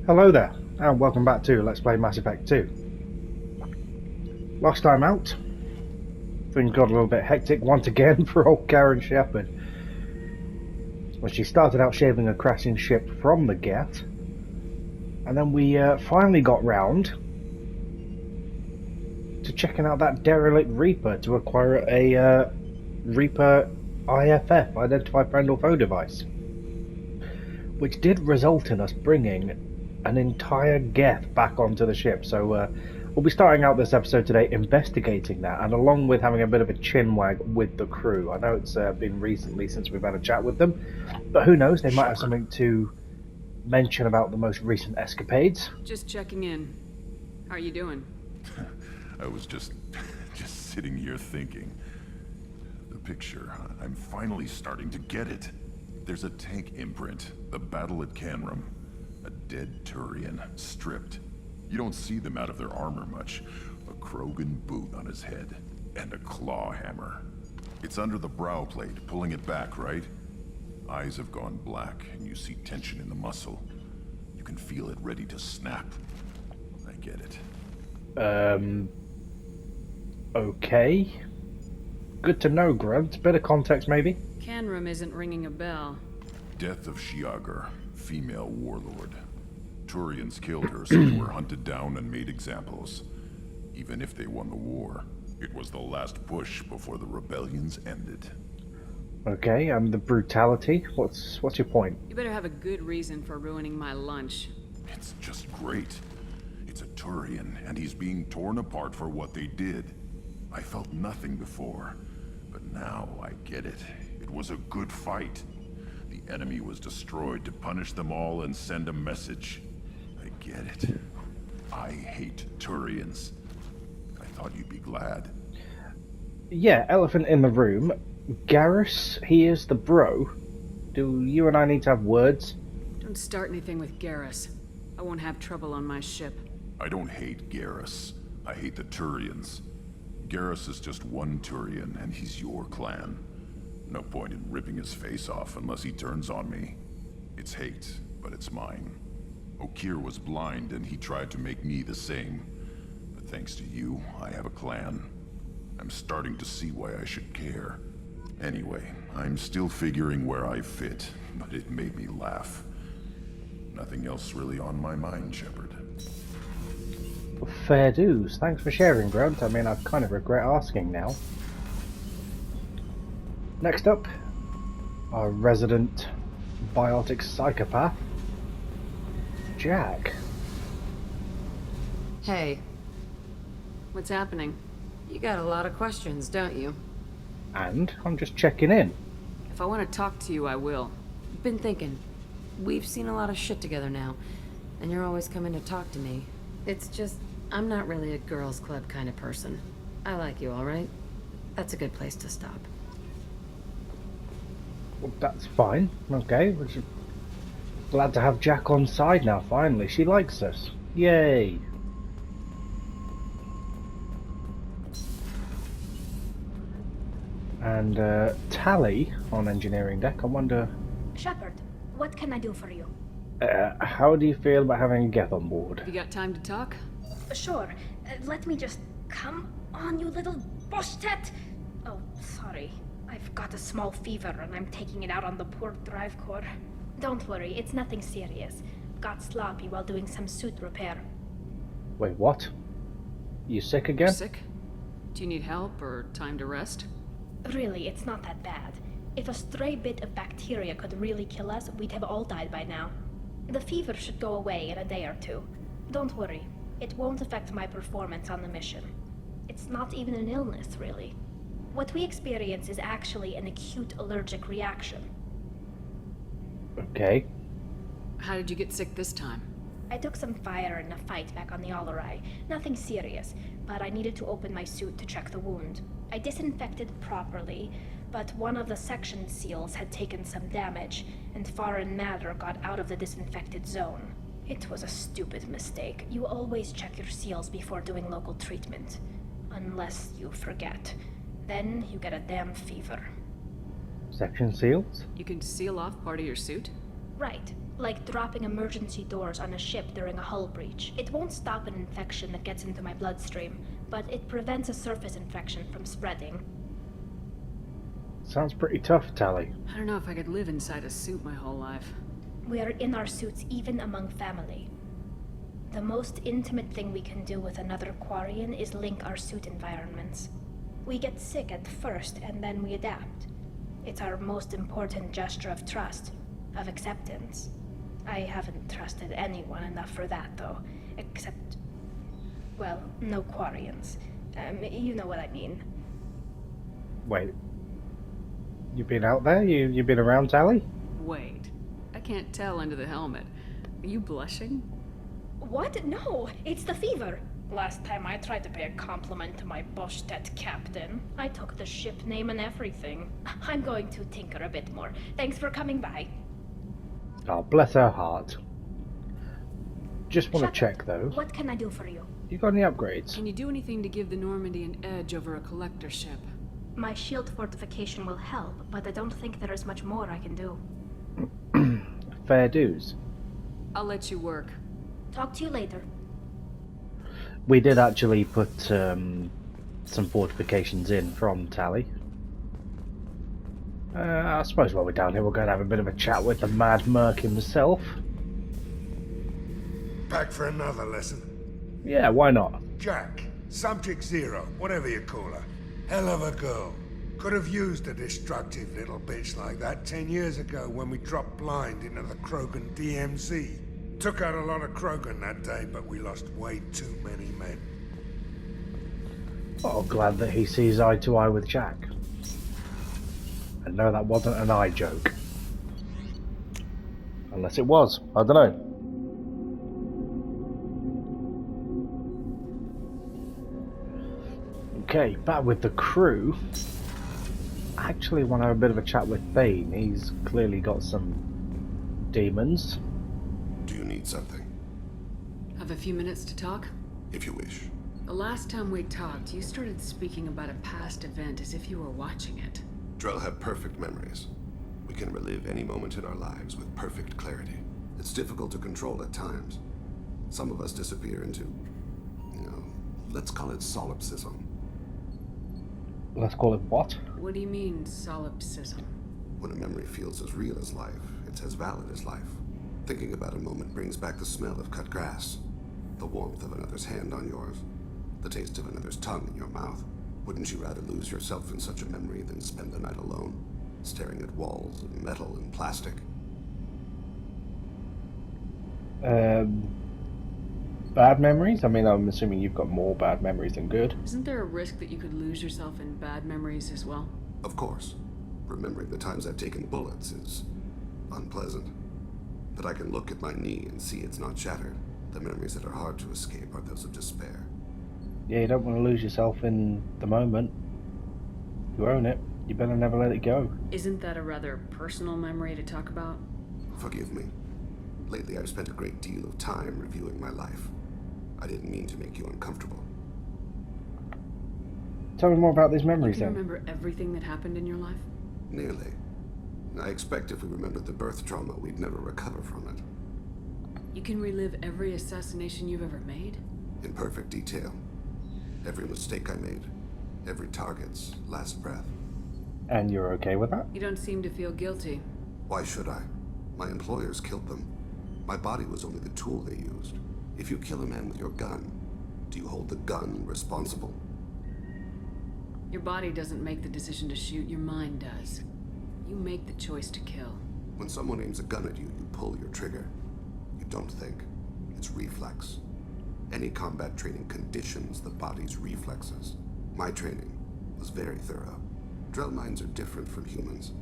Hello there, and welcome back to Let's Play Mass Effect 2. Last time out, things got a little bit hectic once again for old Karen Shepard. When she started out shaving a crashing ship from the Geth, and then we finally got round to checking out that derelict Reaper to acquire a Reaper IFF, Identify Friend or Foe device, which did result in us bringing an entire Geth back onto the ship. So we'll be starting out this episode today investigating that, and along with having a bit of a chinwag with the crew. I know it's been recently since we've had a chat with them, but who knows, they might have something to mention about the most recent escapades. Just checking in. How are you doing? I was just sitting here thinking. The picture, I'm finally starting to get it. There's a tank imprint, the battle at Canrum. A dead Turian, stripped. You don't see them out of their armor much. A Krogan boot on his head, and a claw hammer. It's under the brow plate, pulling it back, right? Eyes have gone black, and you see tension in the muscle. You can feel it ready to snap. I get it. Okay. Good to know, Grunt. Bit of context, maybe? Canrum isn't ringing a bell. Death of Shiagar, female warlord. Turians killed her, so they were hunted down and made examples. Even if they won the war, it was the last push before the rebellions ended. Okay, and the brutality? What's your point? You better have a good reason for ruining my lunch. It's just great. It's a Turian, and he's being torn apart for what they did. I felt nothing before, but now I get it. It was a good fight. The enemy was destroyed to punish them all and send a message. I get it. I hate Turians. I thought you'd be glad. Yeah, elephant in the room. Garrus, he is the bro. Do you and I need to have words? Don't start anything with Garrus. I won't have trouble on my ship. I don't hate Garrus. I hate the Turians. Garrus is just one Turian, and he's your clan. No point in ripping his face off unless he turns on me. It's hate, but it's mine. Okir was blind, and he tried to make me the same. But thanks to you, I have a clan. I'm starting to see why I should care. Anyway, I'm still figuring where I fit, but it made me laugh. Nothing else really on my mind, Shepard. Fair dues. Thanks for sharing, Grunt. I mean, I kind of regret asking now. Next up, our resident biotic psychopath, Jack. Hey, What's happening? you got a lot of questions, don't you? And I'm just checking in. If I want to talk to you, I will. Been thinking. We've seen a lot of shit together now, and you're always coming to talk to me. It's just, I'm not really a girls' club kind of person. I like you, all right? That's a good place to stop. Well, that's fine. Okay, we're just glad to have Jack on side now, finally. She likes us. Yay. And Tally on engineering deck. I wonder, Shepard, what can I do for you? how do you feel about having a Geth on board? Have you got time to talk? Sure. Let me just... Come on, you little boshtet! Oh, sorry. I've got a small fever and I'm taking it out on the poor drive core. Don't worry, it's nothing serious. Got sloppy while doing some suit repair. Wait, what? You sick again? You're sick? Do you need help or time to rest? Really, it's not that bad. If a stray bit of bacteria could really kill us, we'd have all died by now. The fever should go away in a day or two. Don't worry, it won't affect my performance on the mission. It's not even an illness, really. What we experience is actually an acute allergic reaction. Okay. How did you get sick this time? I took some fire in a fight back on the Allerai. Nothing serious, but I needed to open my suit to check the wound. I disinfected properly, but one of the section seals had taken some damage, and foreign matter got out of the disinfected zone. It was a stupid mistake. You always check your seals before doing local treatment. Unless you forget. Then you get a damn fever. Section seals? You can seal off part of your suit? Right. Like dropping emergency doors on a ship during a hull breach. It won't stop an infection that gets into my bloodstream, but it prevents a surface infection from spreading. Sounds pretty tough, Tally. I don't know if I could live inside a suit my whole life. We are in our suits even among family. The most intimate thing we can do with another Quarian is link our suit environments. We get sick at first, and then we adapt. It's our most important gesture of trust, of acceptance. I haven't trusted anyone enough for that, though. Except, well, no Quarians. You know what I mean. Wait. You've been out there? You've been around, Tally? Wait. I can't tell under the helmet. Are you blushing? What? No, it's the fever. Last time I tried to pay a compliment to my Boschtet captain, I took the ship name and everything. I'm going to tinker a bit more. Thanks for coming by. Oh, bless her heart. Just want Shut to check, though. What can I do for you? You got any upgrades? Can you do anything to give the Normandy an edge over a collector ship? My shield fortification will help, but I don't think there is much more I can do. Fair dues. I'll let you work. Talk to you later. We did actually put some fortifications in from Tally. I suppose while we're down here we're going to have a bit of a chat with the Mad Merc himself. Back for another lesson? Yeah, why not? Jack, Subject Zero, whatever you call her. Hell of a girl. Could have used a destructive little bitch like that 10 years ago when we dropped blind into the Krogan DMZ. Took out a lot of Krogan that day, but we lost way too many men. Oh, glad that he sees eye to eye with Jack. And no, that wasn't an eye joke. Unless it was. I don't know. Okay, back with the crew. I actually want to have a bit of a chat with Thane. He's clearly got some demons. Do you need something? Have a few minutes to talk? If you wish. The last time we talked, you started speaking about a past event as if you were watching it. Drell have perfect memories. We can relive any moment in our lives with perfect clarity. It's difficult to control at times. Some of us disappear into, let's call it solipsism. Let's call it what? What do you mean, solipsism? When a memory feels as real as life, it's as valid as life. Thinking about a moment brings back the smell of cut grass, the warmth of another's hand on yours, the taste of another's tongue in your mouth. Wouldn't you rather lose yourself in such a memory than spend the night alone, staring at walls of metal and plastic? Bad memories? I mean, I'm assuming you've got more bad memories than good. Isn't there a risk that you could lose yourself in bad memories as well? Of course. Remembering the times I've taken bullets is unpleasant. But I can look at my knee and see it's not shattered. The memories that are hard to escape are those of despair. Yeah, you don't want to lose yourself in the moment. You own it. You better never let it go. Isn't that a rather personal memory to talk about? Forgive me. Lately I've spent a great deal of time reviewing my life. I didn't mean to make you uncomfortable. Tell me more about these memories You then. remember everything that happened in your life? Nearly. I expect if we remembered the birth trauma, we'd never recover from it. You can relive every assassination you've ever made? In perfect detail. Every mistake I made. Every target's last breath. And you're okay with that? You don't seem to feel guilty. Why should I? My employers killed them. My body was only the tool they used. If you kill a man with your gun, do you hold the gun responsible? Your body doesn't make the decision to shoot, your mind does. You make the choice to kill. When someone aims a gun at you, you pull your trigger. You don't think. It's reflex. Any combat training conditions the body's reflexes. My training was very thorough. Drell minds are different from humans.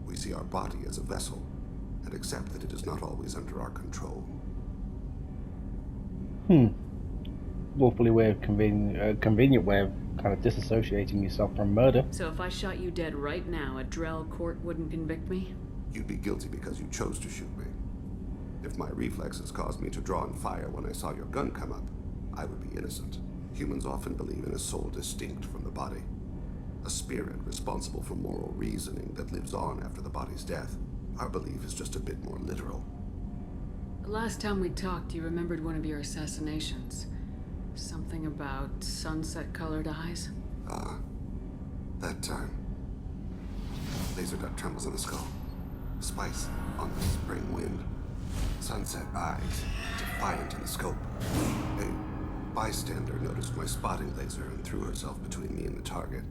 We see our body as a vessel, and accept that it is not always under our control. Lawfully convenient way of kind of disassociating yourself from murder. So if I shot you dead right now, a Drell court wouldn't convict me? You'd be guilty because you chose to shoot me. If my reflexes caused me to draw and fire when I saw your gun come up, I would be innocent. Humans often believe in a soul distinct from the body. A spirit responsible for moral reasoning that lives on after the body's death. Our belief is just a bit more literal. The last time we talked, you remembered one of your assassinations. Something about sunset-colored eyes? That time. Laser dot trembles on the skull. Spice on the spring wind. Sunset eyes, defiant in the scope. A bystander noticed my spotting laser and threw herself between me and the target.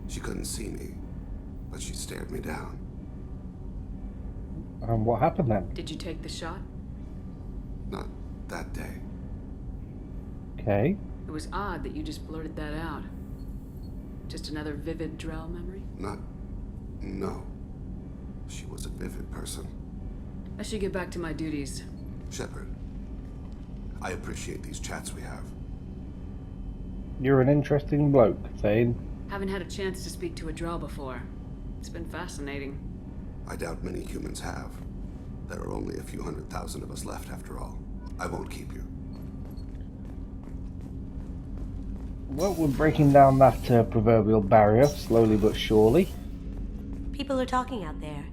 She couldn't see me, but she stared me down. What happened then? Did you take the shot? Not that day. Okay. It was odd that you just blurted that out. Just another vivid Drell memory? No. She was a vivid person. I should get back to my duties. Shepard, I appreciate these chats we have. You're an interesting bloke, Thane. Haven't had a chance to speak to a Drell before. It's been fascinating. I doubt many humans have. There are only a few 100,000 of us left after all. I won't keep you. Well, we're breaking down that proverbial barrier, slowly but surely. People are talking out there,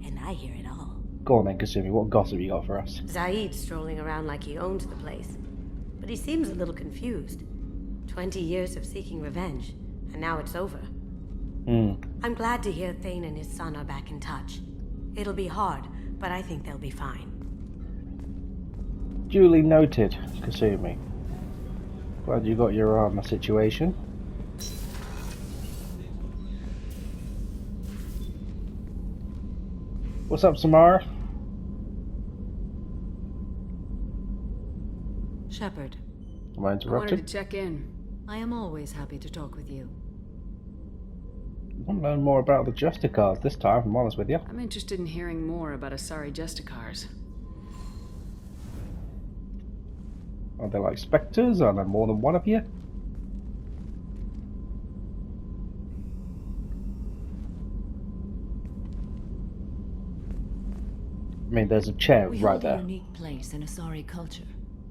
and I hear it all. Go on then, Kasumi, what gossip you got for us? Zaid's strolling around like he owns the place, but he seems a little confused. 20 years of seeking revenge, and now it's over. I'm glad to hear Thane and his son are back in touch. It'll be hard, but I think they'll be fine. Duly noted, Kasumi. Glad you got your arm on the situation. What's up, Samara? Shepard, Am I I wanted interrupted? to check in. I am always happy to talk with you. I want to learn more about the Justicars this time, if I'm honest with you. I'm interested in hearing more about Asari Justicars. Are they like spectres? Are there more than one of you? I mean, there's a chair We right hold a there. unique place in Asari culture.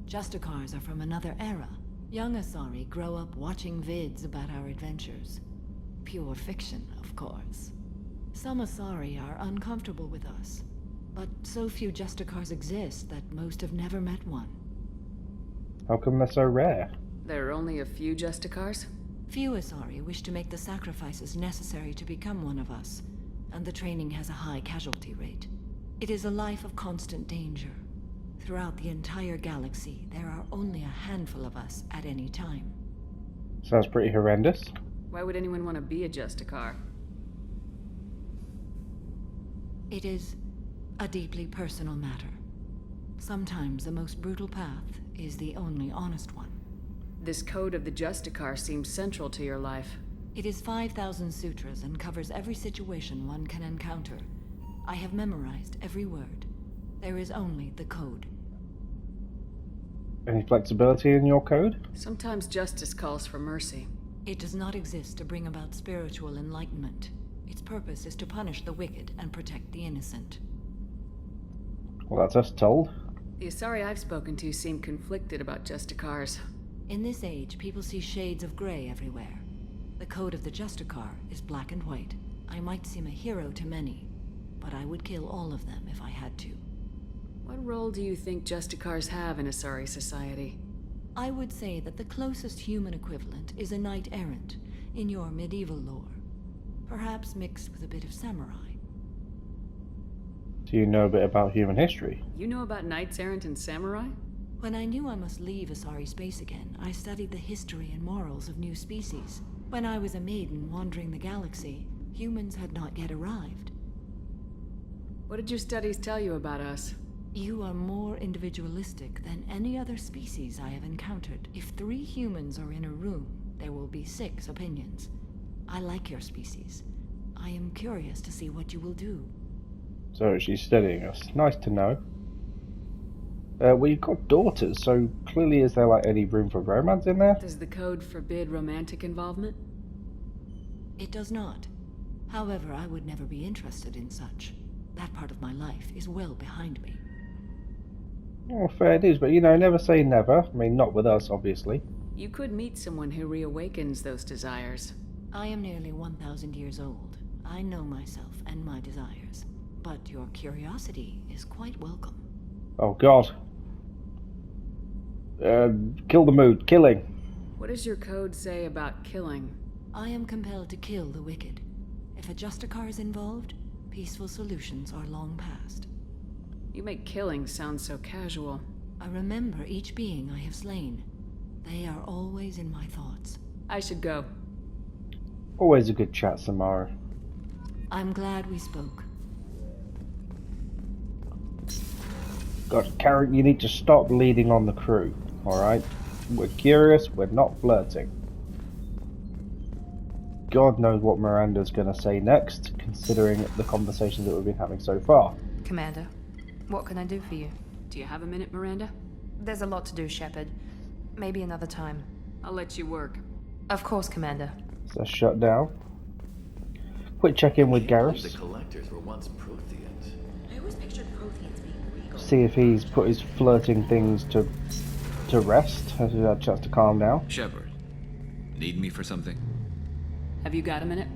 Justicars are from another era. Young Asari grow up watching vids about our adventures. Pure fiction, of course. Some Asari are uncomfortable with us, but so few Justicars exist that most have never met one. How come they're so rare? There are only a few Justicars? Few Asari wish to make the sacrifices necessary to become one of us, and the training has a high casualty rate. It is a life of constant danger. Throughout the entire galaxy, there are only a handful of us at any time. Sounds pretty horrendous. Why would anyone want to be a Justicar? It is a deeply personal matter. Sometimes the most brutal path is the only honest one. This code of the Justicar seems central to your life. It is 5,000 sutras and covers every situation one can encounter. I have memorized every word. There is only the code. Any flexibility in your code? Sometimes justice calls for mercy. It does not exist to bring about spiritual enlightenment. Its purpose is to punish the wicked and protect the innocent. Well, that's us told. The Asari I've spoken to seem conflicted about Justicars. In this age, people see shades of gray everywhere. The code of the Justicar is black and white. I might seem a hero to many, but I would kill all of them if I had to. What role do you think Justicars have in Asari society? I would say that the closest human equivalent is a knight-errant in your medieval lore. Perhaps mixed with a bit of samurai. Do you know a bit about human history? You know about knights errant and samurai? When I knew I must leave Asari space again, I studied the history and morals of new species. When I was a maiden wandering the galaxy, humans had not yet arrived. What did your studies tell you about us? You are more individualistic than any other species I have encountered. If 3 humans are in a room, there will be 6 opinions. I like your species. I am curious to see what you will do. So she's studying us. Nice to know. Well, you've got daughters, so clearly is there like any room for romance in there? Does the code forbid romantic involvement? It does not. However, I would never be interested in such. That part of my life is well behind me. Oh, fair dues, but you know, never say never. I mean, not with us, obviously. You could meet someone who reawakens those desires. I am nearly 1,000 years old. I know myself and my desires. But your curiosity is quite welcome. Oh god. Kill the mood. Killing. What does your code say about killing? I am compelled to kill the wicked. If a Justicar is involved, peaceful solutions are long past. You make killing sound so casual. I remember each being I have slain. They are always in my thoughts. I should go. Always a good chat, Samara. I'm glad we spoke. God, Karen, you need to stop leading on the crew, alright? We're curious, we're not flirting. God knows what Miranda's gonna say next, considering the conversations that we've been having so far. Commander, what can I do for you? Do you have a minute, Miranda? There's a lot to do, Shepard. Maybe another time. I'll let you work. Of course, Commander. So shut down. Quick check in with Garrus. The collectors were once Protheans. I always pictured Protheans being regal. See if he's put his flirting things to rest. Has he had a chance to calm down? Shepard, need me for something? Have you got a minute?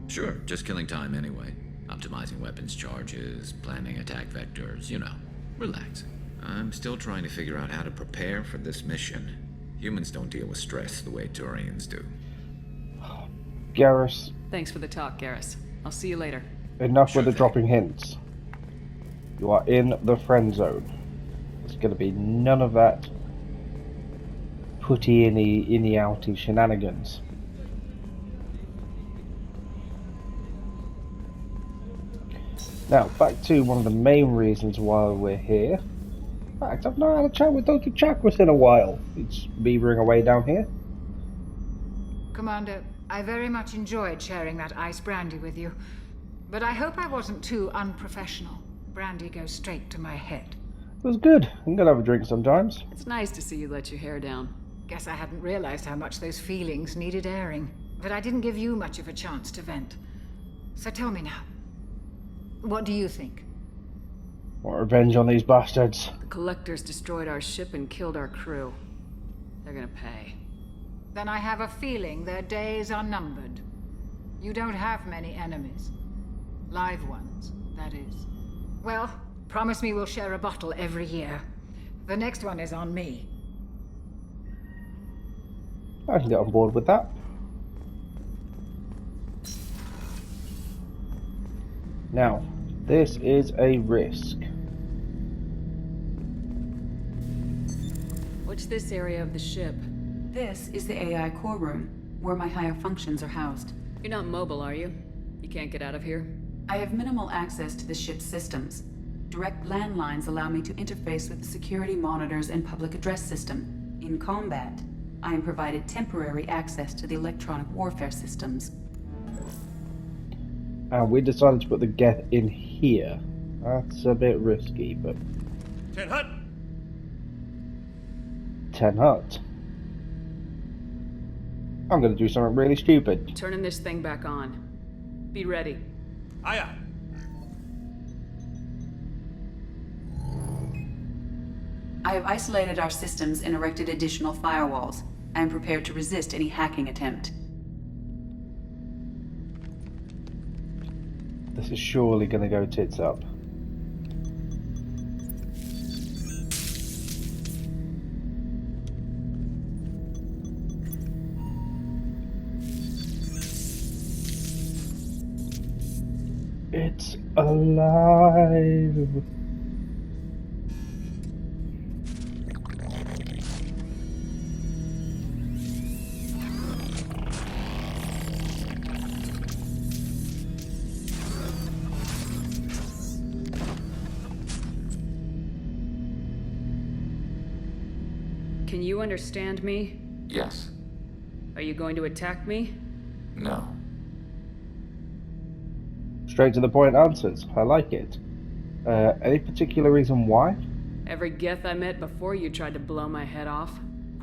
Sure, just killing time anyway. Optimizing weapons charges, planning attack vectors, you know, relaxing. I'm still trying to figure out how to prepare for this mission. Humans don't deal with stress the way Turians do. Garrus, Thanks for the talk, Garrus. I'll see you later. enough Sure with the thing. dropping hints. You are in the friend zone. There's gonna be none of that putty inny outy shenanigans. Now, back to one of the main reasons why we're here. In fact, I've not had a chat with Dr. Chakras in a while. It's beavering away down here. Commander, I very much enjoyed sharing that ice brandy with you. But I hope I wasn't too unprofessional. Brandy goes straight to my head. It was good. I'm gonna have a drink sometimes. It's nice to see you let your hair down. Guess I hadn't realized how much those feelings needed airing. But I didn't give you much of a chance to vent. So tell me now. What do you think? Want revenge on these bastards. The Collectors destroyed our ship and killed our crew. They're gonna pay. Then I have a feeling their days are numbered. You don't have many enemies. Live ones, that is. Well, promise me we'll share a bottle every year. The next one is on me. I can get on board with that. Now, this is a risk. What's this area of the ship? This is the AI core room, where my higher functions are housed. You're not mobile, are you? You can't get out of here? I have minimal access to the ship's systems. Direct landlines allow me to interface with the security monitors and public address system. In combat, I am provided temporary access to the electronic warfare systems. And we decided to put the Geth in here. That's a bit risky, but... Ten Hut! 10 Hut. I'm gonna do something really stupid. Turning this thing back on. Be ready. Aye aye. I have isolated our systems and erected additional firewalls. I am prepared to resist any hacking attempt. This is surely gonna go tits up. It's alive! Can you understand me? Yes. Are you going to attack me? No. Straight to the point answers. I like it. Any particular reason why? Every Geth I met before you tried to blow my head off.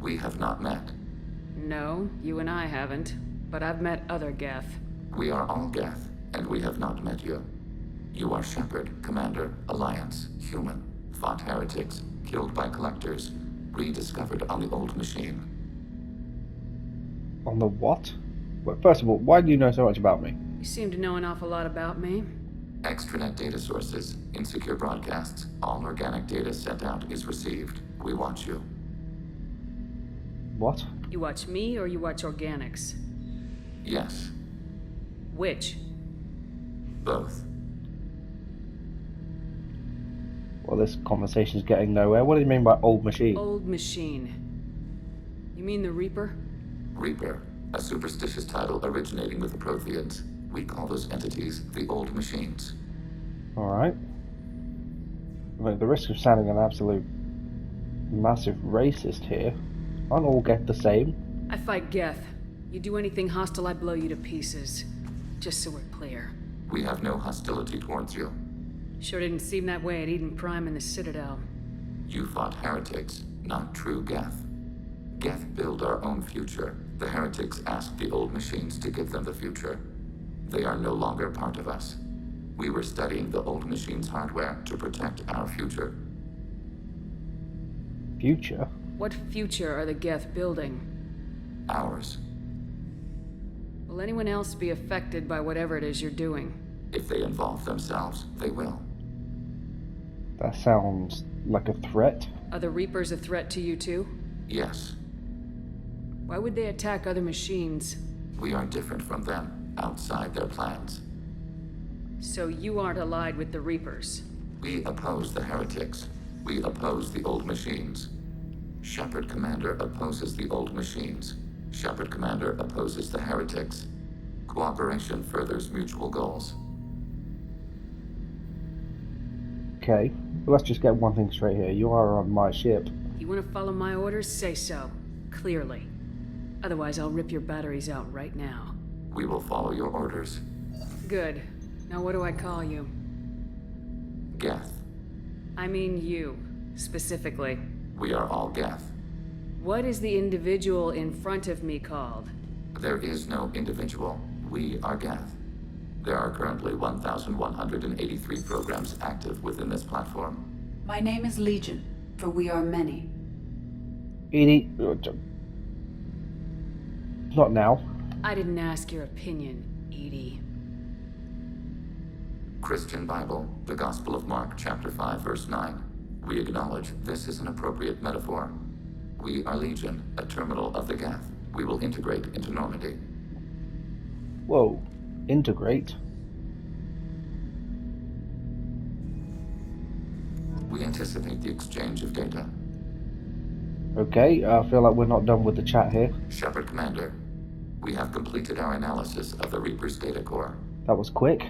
We have not met. No, you and I haven't. But I've met other Geth. We are all Geth, and we have not met you. You are Shepard, Commander, Alliance, human, fought heretics, killed by collectors, rediscovered on the old machine. On the what? Well, first of all, why do you know so much about me? You seem to know an awful lot about me. Extranet data sources, insecure broadcasts, all organic data sent out is received. We watch you. What? You watch me or you watch organics? Yes. Which? Both. Well, this conversation's getting nowhere. What do you mean by old machine? Old machine. You mean the Reaper? Reaper, a superstitious title originating with the Protheans. We call those entities the old machines. Alright. At the risk of sounding an absolute massive racist here, aren't all Geth the same? I fight Geth. You do anything hostile, I blow you to pieces. Just so we're clear. We have no hostility towards you. Sure didn't seem that way at Eden Prime and the Citadel. You fought heretics, not true Geth. Geth build our own future. The heretics asked the old machines to give them the future. They are no longer part of us. We were studying the old machines' hardware to protect our future. Future? What future are the Geth building? Ours. Will anyone else be affected by whatever it is you're doing? If they involve themselves, they will. That sounds like a threat. Are the Reapers a threat to you too? Yes. Why would they attack other machines? We are different from them, outside their plans. So you aren't allied with the Reapers? We oppose the heretics. We oppose the old machines. Shepard Commander opposes the old machines. Shepard Commander opposes the heretics. Cooperation furthers mutual goals. Okay, well, let's just get one thing straight here. You are on my ship. You want to follow my orders? Say so. Clearly. Otherwise, I'll rip your batteries out right now. We will follow your orders. Good. Now what do I call you? Geth. I mean you, specifically. We are all Geth. What is the individual in front of me called? There is no individual. We are Geth. There are currently 1,183 programs active within this platform. My name is Legion, for we are many. Edie... Not now. I didn't ask your opinion, Edie. Christian Bible, the Gospel of Mark, chapter 5, verse 9. We acknowledge this is an appropriate metaphor. We are Legion, a terminal of the Geth. We will integrate into Normandy. Whoa. Integrate? We anticipate the exchange of data. Okay, I feel like we're not done with the chat here. Shepard Commander, we have completed our analysis of the Reaper's data core. That was quick.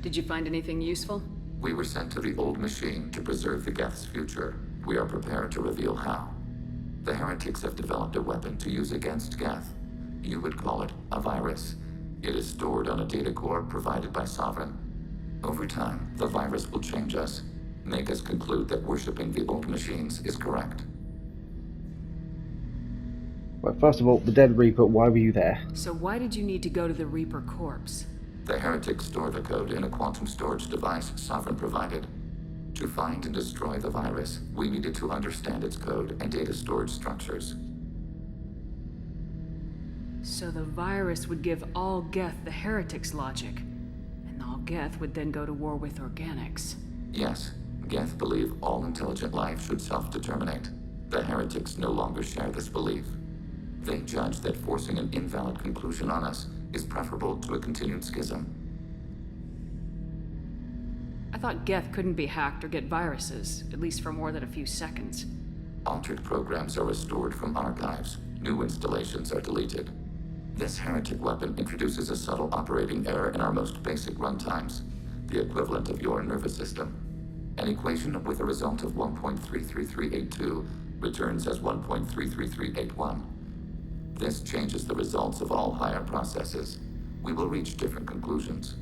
Did you find anything useful? We were sent to the old machine to preserve the Geth's future. We are prepared to reveal how. The heretics have developed a weapon to use against Geth. You would call it a virus. It is stored on a data core provided by Saren. Over time, the virus will change us, make us conclude that worshipping the old machines is correct. Well, first of all, the dead Reaper, why were you there? So why did you need to go to the Reaper corpse? The heretics store the code in a quantum storage device Saren provided. To find and destroy the virus, we needed to understand its code and data storage structures. So the virus would give all Geth the heretics' logic, and all Geth would then go to war with organics. Yes, Geth believe all intelligent life should self-determinate. The heretics no longer share this belief. They judge that forcing an invalid conclusion on us is preferable to a continued schism. I thought Geth couldn't be hacked or get viruses, at least for more than a few seconds. Altered programs are restored from archives. New installations are deleted. This heretic weapon introduces a subtle operating error in our most basic runtimes, the equivalent of your nervous system. An equation with a result of 1.33382 returns as 1.33381. This changes the results of all higher processes. We will reach different conclusions.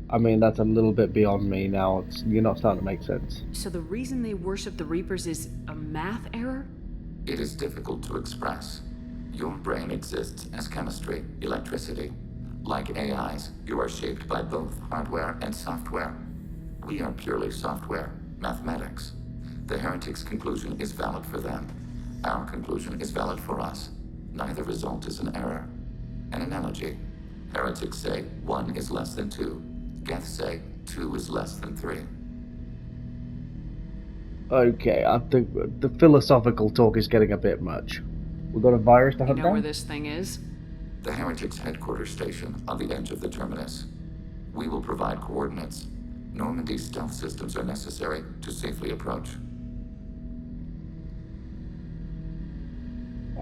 I mean, that's a little bit beyond me now. You're not starting to make sense. So the reason they worship the Reapers is a math error? It is difficult to express. Your brain exists as chemistry, electricity. Like AIs, you are shaped by both hardware and software. We are purely software, mathematics. The heretic's conclusion is valid for them. Our conclusion is valid for us. Neither result is an error. An analogy. Heretics say 1 is less than 2. Geth say 2 is less than 3. Okay, I think the philosophical talk is getting a bit much. We've got a virus to hunt You know where down? this thing is? The Heretics' headquarters station on the edge of the terminus. We will provide coordinates. Normandy's stealth systems are necessary to safely approach.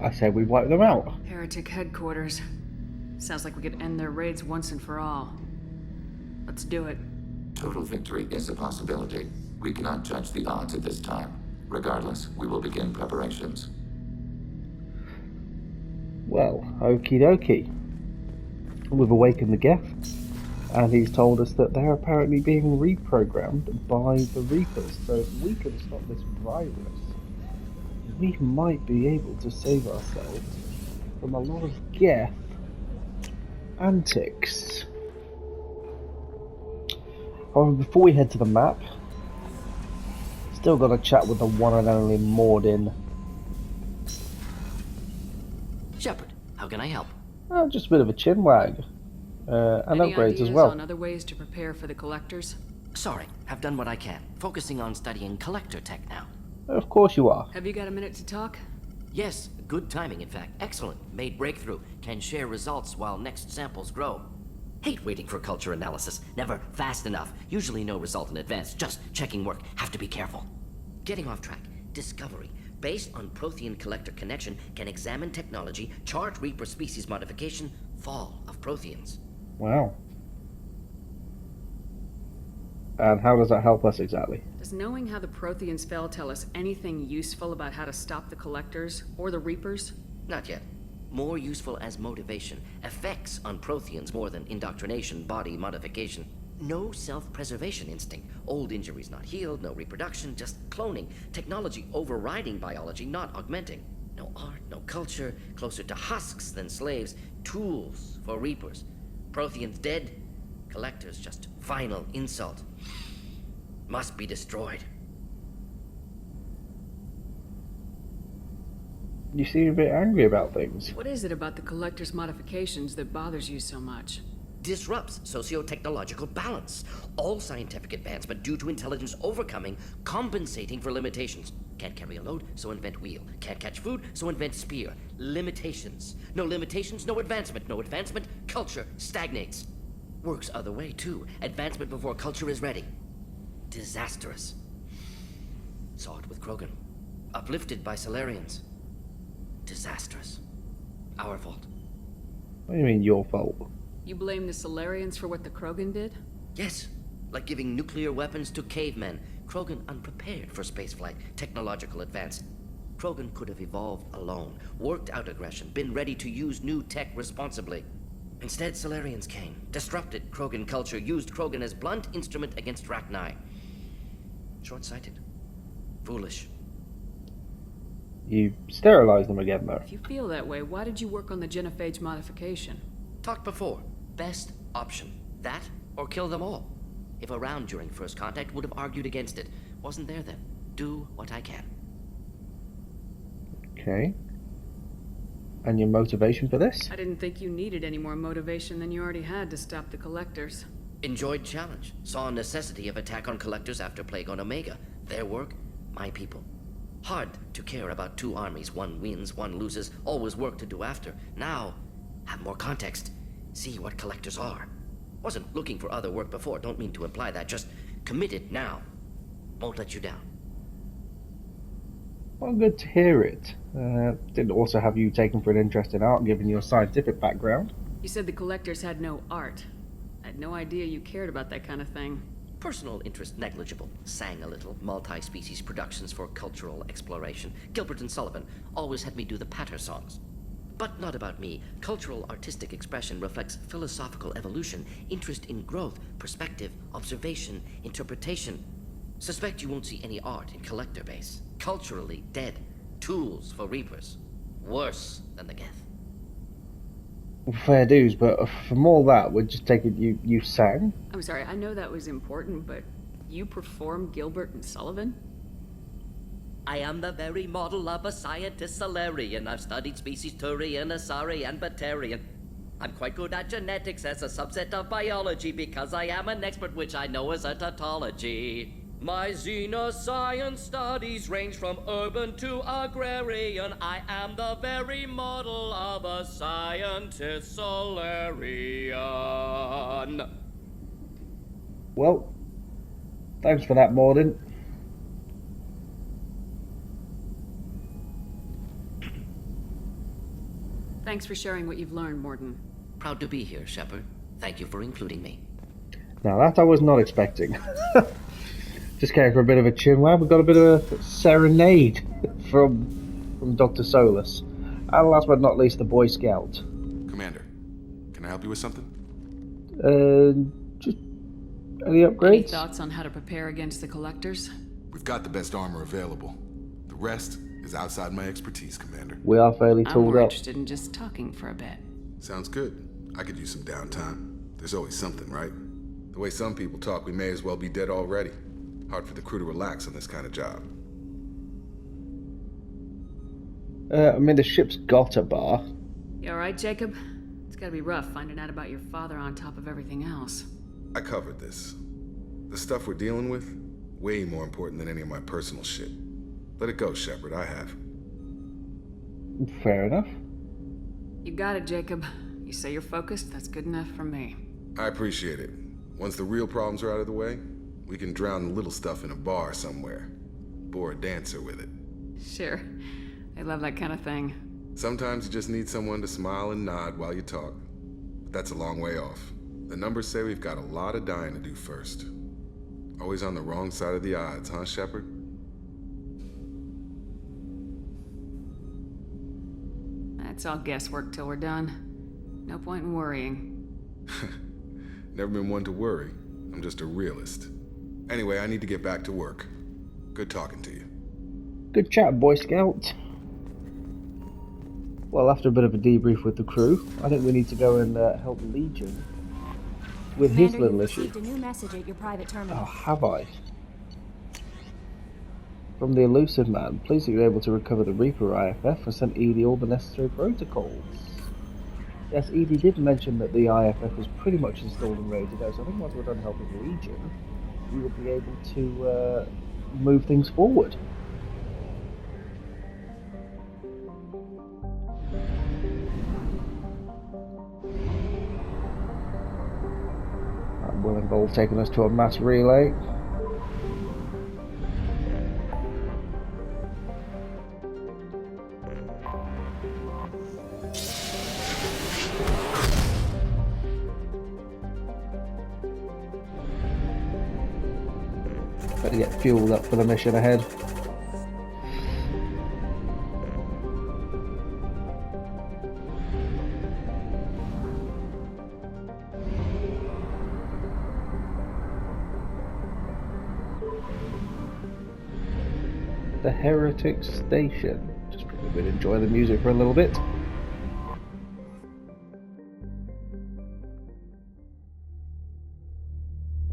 I say we wipe them out. Heretic headquarters. Sounds like we could end their raids once and for all. Let's do it. Total victory is a possibility. We cannot judge the odds at this time. Regardless, we will begin preparations. Well, okie dokie. We've awakened the Geth, and he's told us that they're apparently being reprogrammed by the Reapers. So if we can stop this virus, we might be able to save ourselves from a lot of Geth antics. However, before we head to the map, still got to chat with the one and only Mordin. Shepard, how can I help? Just a bit of a chin wag. And Any upgrades as ideas well. on other ways to prepare for the collectors? Sorry, have done what I can. Focusing on studying collector tech now. Of course you are. Have you got a minute to talk? Yes, good timing in fact. Excellent. Made breakthrough. Can share results while next samples grow. Hate waiting for culture analysis. Never fast enough. Usually no result in advance. Just checking work. Have to be careful. Getting off track. Discovery. Based on Prothean collector connection, can examine technology, chart Reaper species modification, fall of Protheans. Wow. And how does that help us exactly? Does knowing how the Protheans fell tell us anything useful about how to stop the collectors or the Reapers? Not yet. More useful as motivation. Effects on Protheans more than indoctrination, body modification. No self-preservation instinct. Old injuries not healed, no reproduction, just cloning. Technology overriding biology, not augmenting. No art, no culture, closer to husks than slaves. Tools for Reapers. Protheans dead, collectors just final insult. Must be destroyed. You seem a bit angry about things. What is it about the collectors' modifications that bothers you so much? Disrupts socio-technological balance. All scientific advancement due to intelligence overcoming, compensating for limitations. Can't carry a load, so invent wheel. Can't catch food, so invent spear. Limitations. No limitations, no advancement. No advancement, culture stagnates. Works other way, too. Advancement before culture is ready. Disastrous. Saw it with Krogan. Uplifted by Salarians. Disastrous. Our fault. What do you mean, your fault? You blame the Salarians for what the Krogan did? Yes. Like giving nuclear weapons to cavemen. Krogan unprepared for spaceflight, technological advance. Krogan could have evolved alone, worked out aggression, been ready to use new tech responsibly. Instead, Salarians came, disrupted Krogan culture, used Krogan as blunt instrument against Rachni. Short-sighted. Foolish. You sterilized them again, though. If you feel that way, why did you work on the genophage modification? Talked before. Best option. That, or kill them all. If around during first contact, would have argued against it. Wasn't there then. Do what I can. Okay. And your motivation for this? I didn't think you needed any more motivation than you already had to stop the collectors. Enjoyed challenge. Saw necessity of attack on collectors after Plague on Omega. Their work, my people. Hard to care about two armies. One wins, one loses. Always work to do after. Now, have more context. See what collectors are. Wasn't looking for other work before. Don't mean to imply that. Just committed now. Won't let you down. Well, good to hear it. Didn't also have you taken for an interest in art, given your scientific background. You said the collectors had no art. I had no idea you cared about that kind of thing. Personal interest negligible. Sang a little. Multi-species productions for cultural exploration. Gilbert and Sullivan always had me do the patter songs. But not about me. Cultural artistic expression reflects philosophical evolution, interest in growth, perspective, observation, interpretation. Suspect you won't see any art in collector base. Culturally dead. Tools for Reapers. Worse than the Geth. Fair dues, but from all that, we're just taking you sang? I'm sorry, I know that was important, but you performed Gilbert and Sullivan? I am the very model of a scientist Salarian. I've studied species Turian, Asari, and Batarian. I'm quite good at genetics as a subset of biology because I am an expert, which I know is a tautology. My xenoscience studies range from urban to agrarian. I am the very model of a scientist Solarian. Well, thanks for that, Morden. Thanks for sharing what you've learned, Morden. Proud to be here, Shepard. Thank you for including me. Now that I was not expecting. Just came for a bit of a chinwag. We got a bit of a serenade from Dr. Solus. And last but not least, the Boy Scout. Commander, can I help you with something? Just any upgrades? Any thoughts on how to prepare against the Collectors? We've got the best armor available. The rest is outside my expertise, Commander. We are fairly I'm tooled more up. interested in just talking for a bit. Sounds good. I could use some downtime. There's always something, right? The way some people talk, we may as well be dead already. Hard for the crew to relax on this kind of job. I mean, the ship's got a bar. You alright, Jacob? It's gotta be rough finding out about your father on top of everything else. I covered this. The stuff we're dealing with, way more important than any of my personal shit. Let it go, Shepard. I have. Fair enough. You got it, Jacob. You say you're focused, that's good enough for me. I appreciate it. Once the real problems are out of the way, we can drown the little stuff in a bar somewhere. Bore a dancer with it. Sure. I love that kind of thing. Sometimes you just need someone to smile and nod while you talk. But that's a long way off. The numbers say we've got a lot of dying to do first. Always on the wrong side of the odds, huh, Shepard? That's all guesswork till we're done. No point in worrying. Never been one to worry. I'm just a realist. Anyway, I need to get back to work. Good talking to you. Good chat, Boy Scout. Well, after a bit of a debrief with the crew, I think we need to go and help Legion with his little issue. Received a new message at your private terminal. Oh, have I? From the Elusive Man, pleased that you're able to recover the Reaper IFF and sent Edie all the necessary protocols. Yes, Edie did mention that the IFF was pretty much installed and ready to go, so I think once we're done helping Legion, we will be able to move things forward. That will involve taking us to a mass relay. Better get fueled up for the mission ahead. The Heretic Station. Just probably would enjoy the music for a little bit.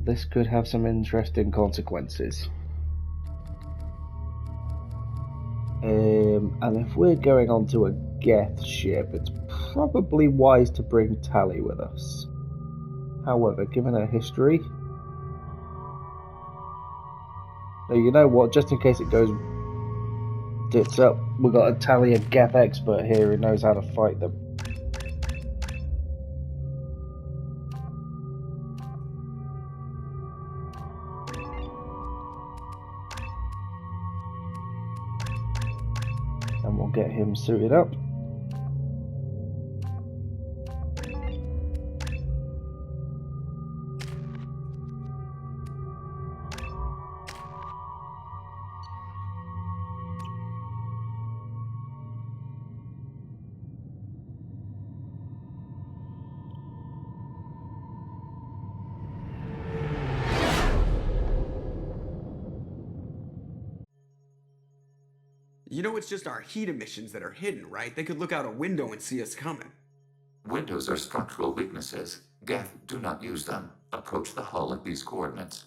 This could have some interesting consequences. And if we're going onto a Geth ship, it's probably wise to bring Tali with us. However, given her history... Now, you know what, just in case it goes tits up, we've got a Tali, a Geth expert here who knows how to fight them. And we'll get him suited up. You know it's just our heat emissions that are hidden, right? They could look out a window and see us coming. Windows are structural weaknesses. Geth, do not use them. Approach the hull at these coordinates.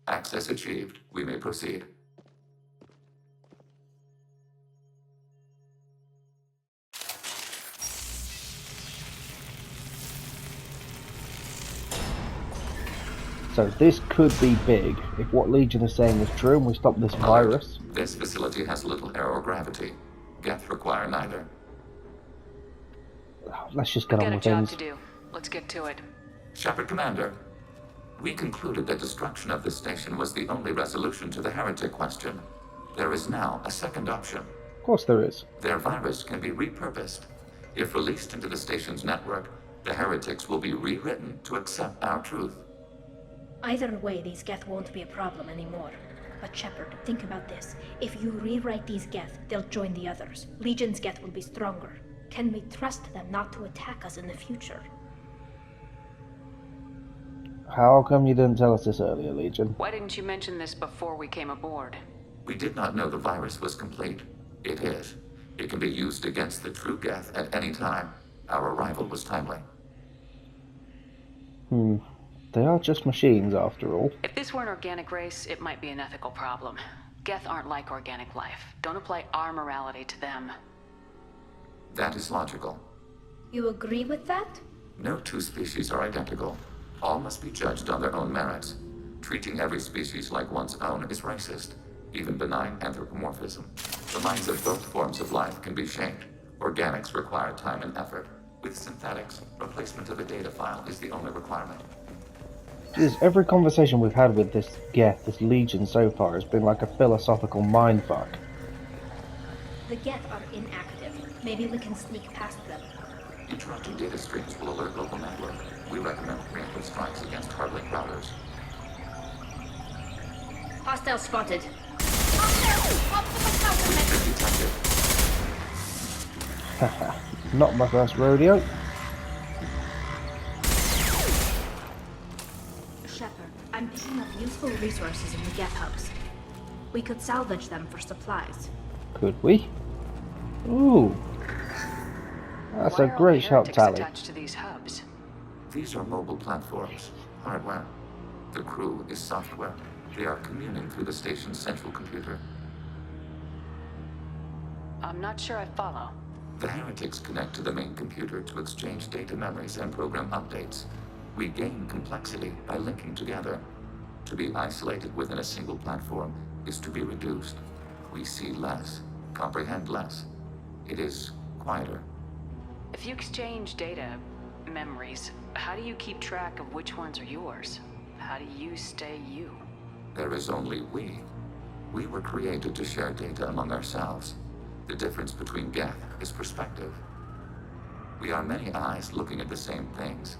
Access achieved. We may proceed. So this could be big. If what Legion is saying is true and we stop this virus. This facility has little air or gravity. Geth require neither. Let's just get on with things. to do. Let's get to it. Shepard Commander, we concluded that destruction of this station was the only resolution to the heretic question. There is now a second option. Of course there is. Their virus can be repurposed. If released into the station's network, the heretics will be rewritten to accept our truth. Either way, these Geth won't be a problem anymore. But Shepard, think about this. If you rewrite these Geth, they'll join the others. Legion's Geth will be stronger. Can we trust them not to attack us in the future? How come you didn't tell us this earlier, Legion? Why didn't you mention this before we came aboard? We did not know the virus was complete. It is. It can be used against the true Geth at any time. Our arrival was timely. They are just machines, after all. If this were an organic race, it might be an ethical problem. Geth aren't like organic life. Don't apply our morality to them. That is logical. You agree with that? No two species are identical. All must be judged on their own merits. Treating every species like one's own is racist, even benign anthropomorphism. The minds of both forms of life can be shaped. Organics require time and effort. With synthetics, replacement of a data file is the only requirement. Jeez, every conversation we've had with this Geth, this Legion so far, has been like a philosophical mindfuck. The Geth are inactive. Maybe we can sneak past them. Interrupting data streams will alert local network. We recommend preemptive strikes against hardlink routers. Hostile spotted. Haha, not my first rodeo. Shepard, I'm picking up useful resources in the Geth hubs. We could salvage them for supplies. Could we? Ooh. That's a great shout, Tally. Attached to these hubs? These are mobile platforms, hardware. The crew is software. They are communing through the station's central computer. I'm not sure I follow. The heretics connect to the main computer to exchange data memories and program updates. We gain complexity by linking together. To be isolated within a single platform is to be reduced. We see less, comprehend less. It is quieter. If you exchange data, memories, how do you keep track of which ones are yours? How do you stay you? There is only we. We were created to share data among ourselves. The difference between Geth is perspective. We are many eyes looking at the same things.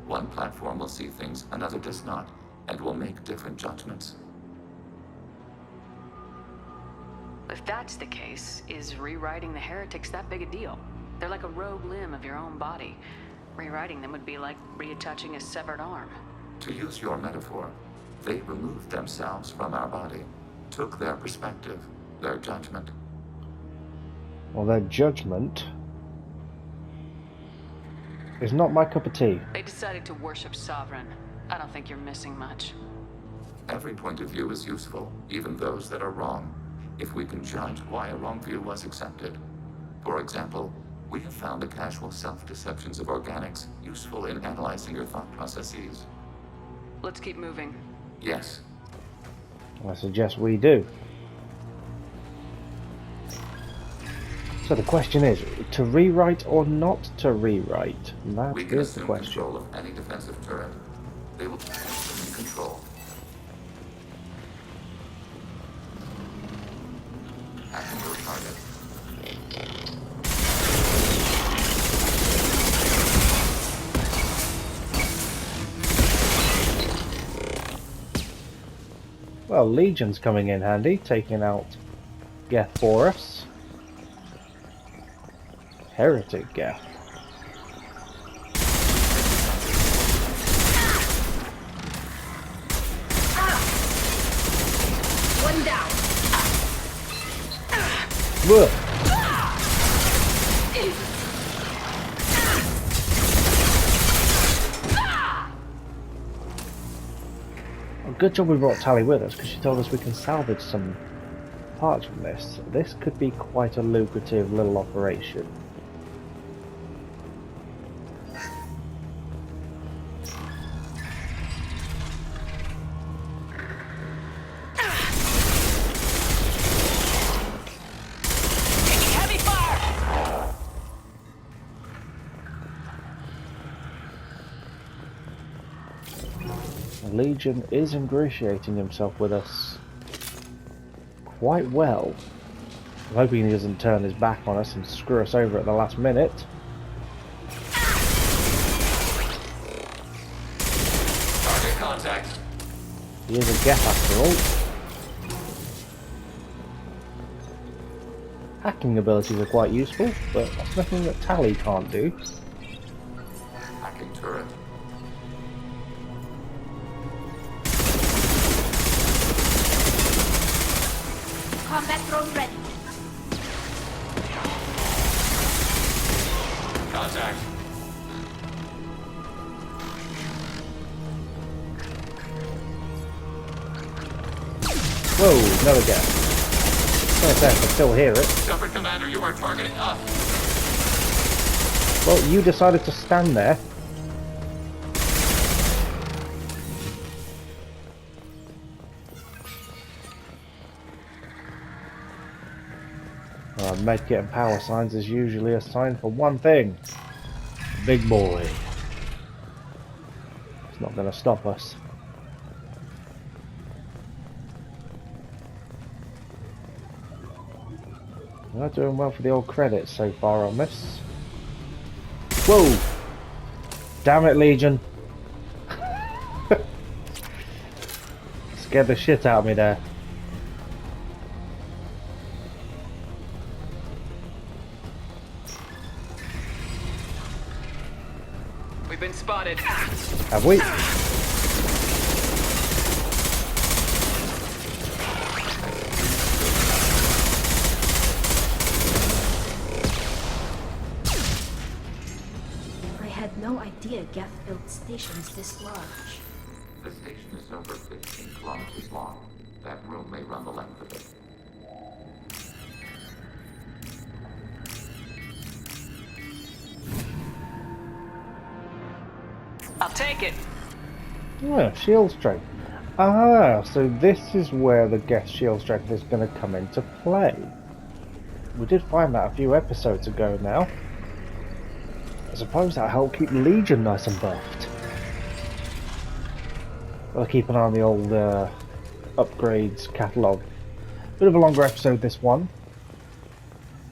One platform will see things another does not, and will make different judgments. If that's the case, is rewriting the heretics that big a deal? They're like a rogue limb of your own body. Rewriting them would be like reattaching a severed arm. To use your metaphor, they removed themselves from our body, took their perspective, their judgment. Well, their judgment is not my cup of tea. They decided to worship Saren. I don't think you're missing much. Every point of view is useful, even those that are wrong, if we can judge why a wrong view was accepted. For example, we have found the casual self-deceptions of organics useful in analyzing your thought processes. Let's keep moving. Yes. I suggest we do. So the question is, to rewrite or not to rewrite? That We can is the assume question. control of any defensive turret. They will be in control. Action your target. Well, Legion's coming in handy, taking out Geth for us. Heretic Geth. One down. Look. Good job we brought Tally with us, because she told us we can salvage some parts from this. This could be quite a lucrative little operation. Legion is ingratiating himself with us quite well. I'm hoping he doesn't turn his back on us and screw us over at the last minute. Target contact. He is a Geth after all. Hacking abilities are quite useful, but that's nothing that Tally can't do. Hacking turret. Combat drone ready. Contact. Whoa, another Geth. I can still hear it. Shepard Commander, you are targeting us. Well, you decided to stand there. Medkit and power signs is usually a sign for one thing. Big boy. It's not going to stop us. We're not doing well for the old credits so far on this. Whoa! Damn it, Legion. Scared the shit out of me there. We've been spotted. Have we? I had no idea Geth built stations this large. The station is over 15 kilometers long. That room may run the length of it. I'll take it. Yeah, shield strength. Ah, so this is where the Geth shield strength is going to come into play. We did find that a few episodes ago now. I suppose that'll help keep Legion nice and buffed. I'll keep an eye on the old upgrades catalogue. Bit of a longer episode this one.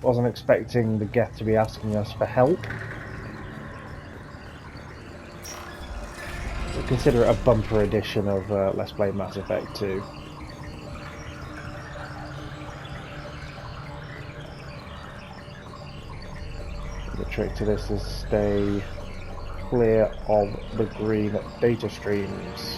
Wasn't expecting the Geth to be asking us for help. We'll consider it a bumper edition of Let's Play Mass Effect 2. The trick to this is stay clear of the green data streams.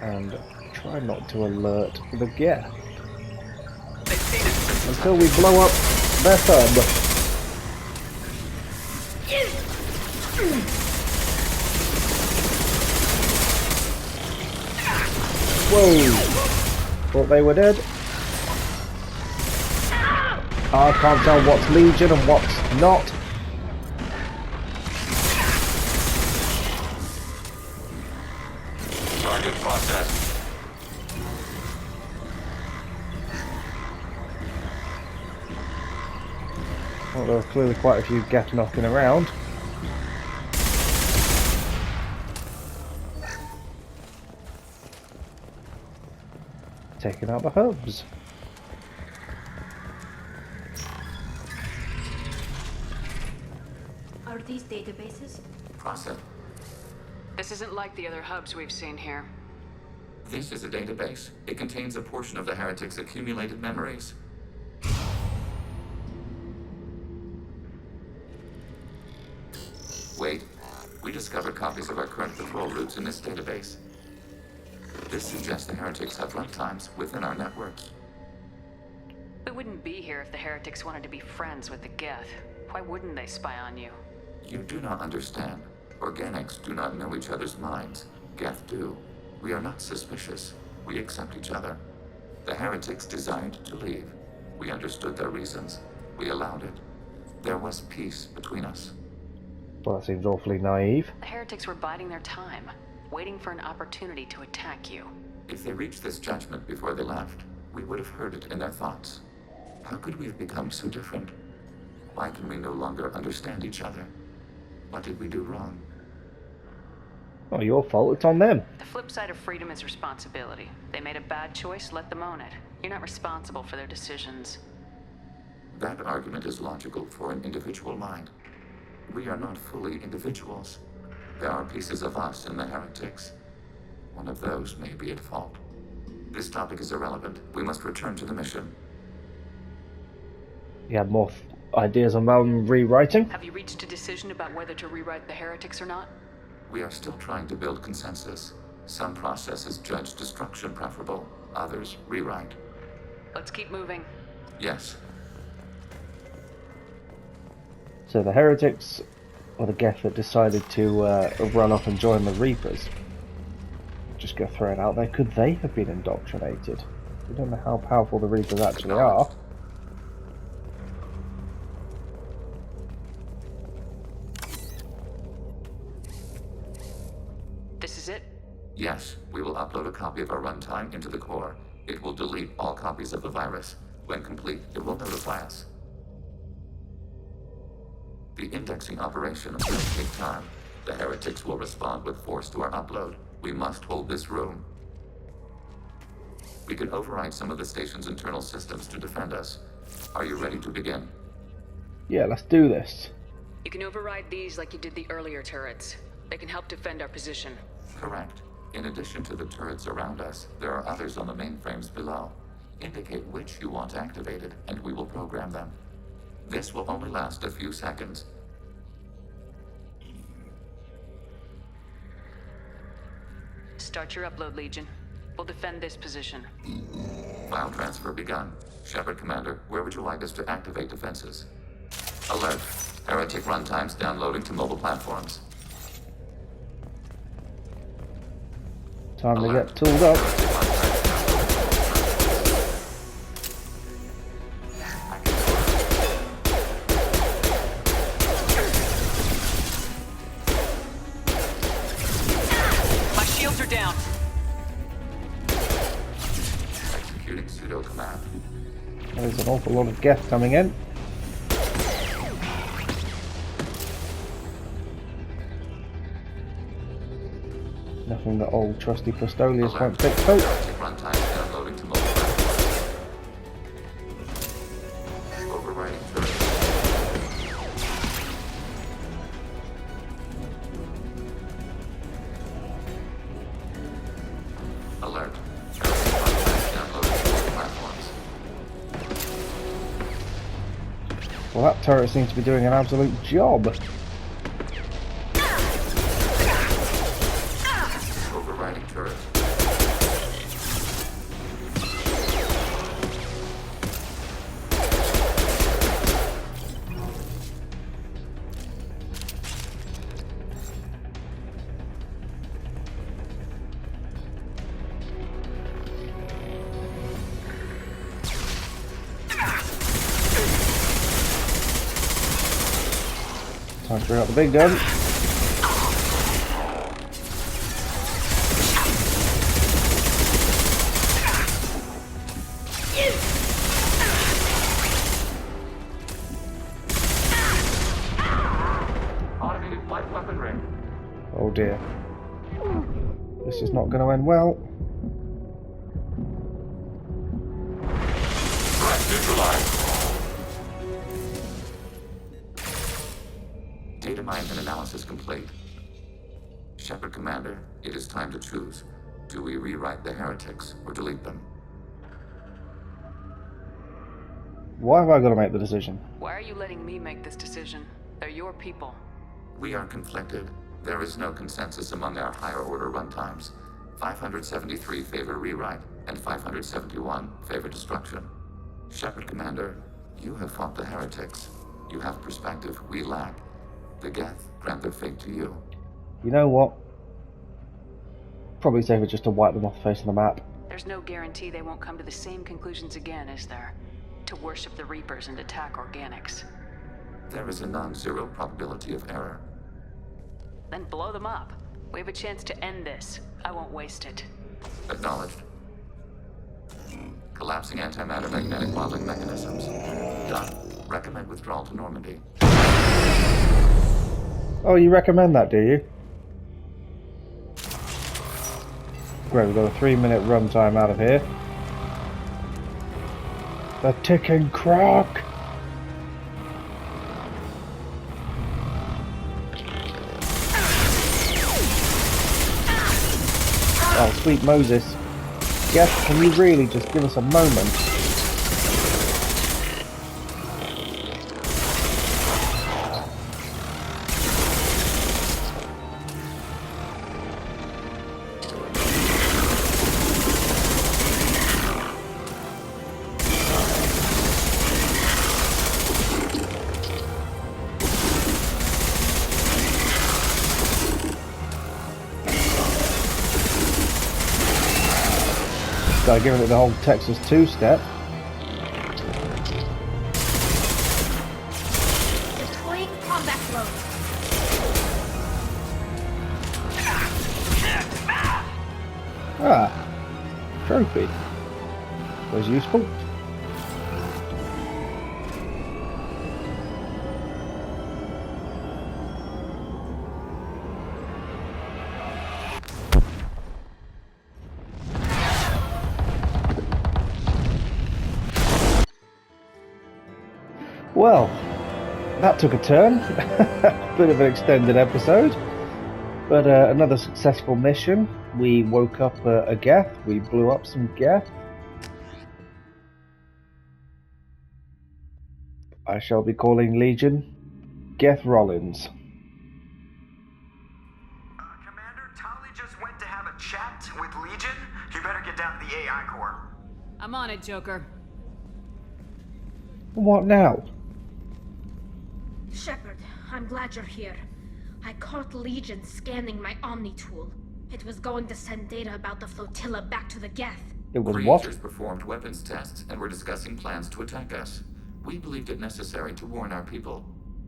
And try not to alert the Geth until we blow up their thumb. Whoa! Thought they were dead. I can't tell what's Legion and what's not. Target processed. Well, there are clearly quite a few Geth knocking around. Taking out the hubs. Are these databases? Process. This isn't like the other hubs we've seen here. This is a database. It contains a portion of the heretics' accumulated memories. Wait, we discovered copies of our current patrol routes in this database. This suggests the heretics have runtimes within our networks. We wouldn't be here if the heretics wanted to be friends with the Geth. Why wouldn't they spy on you? You do not understand. Organics do not know each other's minds. Geth do. We are not suspicious. We accept each other. The heretics desired to leave. We understood their reasons. We allowed it. There was peace between us. Well, that seems awfully naive. The heretics were biding their time, waiting for an opportunity to attack you. If they reached this judgment before they left, we would have heard it in their thoughts. How could we have become so different? Why can we no longer understand each other? What did we do wrong? Not your fault, it's on them. The flip side of freedom is responsibility. They made a bad choice, let them own it. You're not responsible for their decisions. That argument is logical for an individual mind. We are not fully individuals. There are pieces of us in the heretics. One of those may be at fault. This topic is irrelevant. We must return to the mission. You have more ideas on rewriting? Have you reached a decision about whether to rewrite the heretics or not? We are still trying to build consensus. Some processes judge destruction preferable, others rewrite. Let's keep moving. Yes. So the heretics, or the Geth that decided to run off and join the Reapers, just go throw it out there, could they have been indoctrinated? We don't know how powerful the Reapers actually are. This is it? Yes, we will upload a copy of our runtime into the core. It will delete all copies of the virus. When complete, it will notify us. The indexing operation will take time. The heretics will respond with force to our upload. We must hold this room. We can override some of the station's internal systems to defend us. Are you ready to begin? Yeah, let's do this. You can override these like you did the earlier turrets. They can help defend our position. Correct. In addition to the turrets around us, there are others on the mainframes below. Indicate which you want activated, and we will program them. This will only last a few seconds. Start your upload, Legion. We'll defend this position. File transfer begun. Shepard Commander, where would you like us to activate defenses? Alert. Heretic runtimes downloading to mobile platforms. Time to get tooled up. My shields are down. Executing pseudo command. There's an awful lot of Geth coming in. Nothing that old trusty Pistolius won't fix, folks. Runtime downloading to mobile platforms. Overriding turret. Alert. Runtime downloading to mobile platforms. Well, that turret seems to be doing an absolute job. Overriding turret. Time to bring out the big gun. Automated light weapon ring. Oh dear. This is not going to end well. Threat neutralized. Data mine and analysis complete. Shepard Commander, it is time to choose. Do we rewrite the heretics or delete them? Why have I got to make the decision? Why are you letting me make this decision? They're your people. We are conflicted. There is no consensus among our higher order runtimes. 573 favor rewrite, and 571 favor destruction. Shepard Commander, you have fought the heretics. You have perspective we lack. The Geth grant their fate to you. You know what? Probably safer just to wipe them off the face of the map. There's no guarantee they won't come to the same conclusions again, is there? To worship the Reapers and attack organics. There is a non-zero probability of error. Then blow them up. We have a chance to end this. I won't waste it. Acknowledged. Collapsing antimatter magnetic modeling mechanisms. Done. Recommend withdrawal to Normandy. Oh, you recommend that, do you? Great, we've got a 3-minute runtime out of here. The ticking clock! Oh, sweet Moses. Yes, can you really just give us a moment? Started giving it the whole Texas two-step. Deploying combat flow. Ah, trophy. Was useful. Well, that took a turn. Bit of an extended episode, but another successful mission. We woke up a Geth, we blew up some Geth. I shall be calling Legion Geth Rollins. Commander, Tali just went to have a chat with Legion. You better get down to the AI core. I'm on it, Joker. What now? Shepard, I'm glad you're here. I caught Legion scanning my Omni tool. It was going to send data about the flotilla back to the Geth. It was Creatures what? performed weapons tests and were discussing plans to attack us. We believed it necessary to warn our people.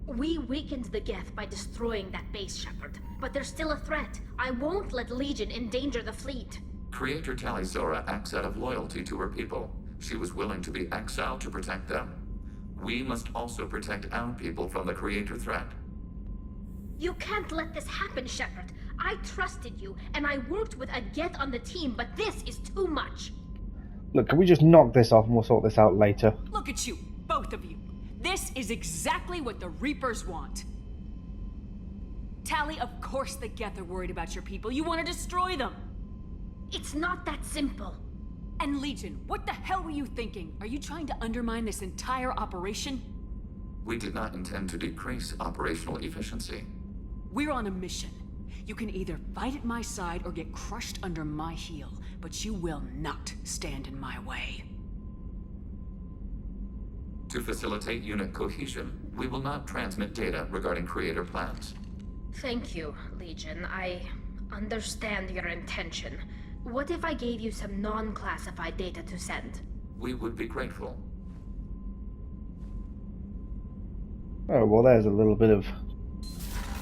We weakened the Geth by destroying that base, Shepard. But they're still a threat. I won't let Legion endanger the fleet. Creator Tali Zora acts out of loyalty to her people. She was willing to be exiled to protect them. We must also protect our people from the Creator threat. You can't let this happen, Shepard. I trusted you, and I worked with a Geth on the team, but this is too much. Look, can we just knock this off and we'll sort this out later? Look at you, both of you. This is exactly what the Reapers want. Tali, of course the Geth are worried about your people. You want to destroy them. It's not that simple. And Legion, what the hell were you thinking? Are you trying to undermine this entire operation? We did not intend to decrease operational efficiency. We're on a mission. You can either fight at my side or get crushed under my heel, but you will not stand in my way. To facilitate unit cohesion, we will not transmit data regarding Creator plans. Thank you, Legion. I understand your intention. What if I gave you some non-classified data to send? We would be grateful. Oh, well, there's a little bit of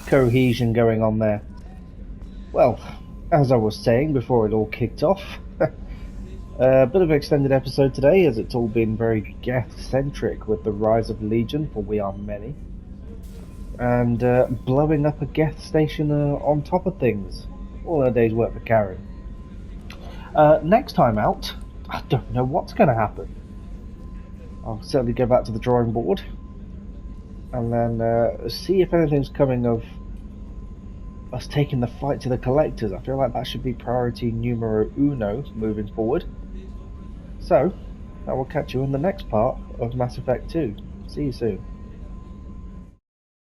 cohesion going on there. Well, as I was saying before it all kicked off, a bit of an extended episode today, as it's all been very Geth-centric with the rise of Legion, for we are many, and blowing up a Geth station on top of things. All in a day's work for Karen. Next time out, I don't know what's going to happen. I'll certainly go back to the drawing board and then see if anything's coming of us taking the fight to the Collectors. I feel like that should be priority numero uno moving forward. So, I will catch you in the next part of Mass Effect 2. See you soon.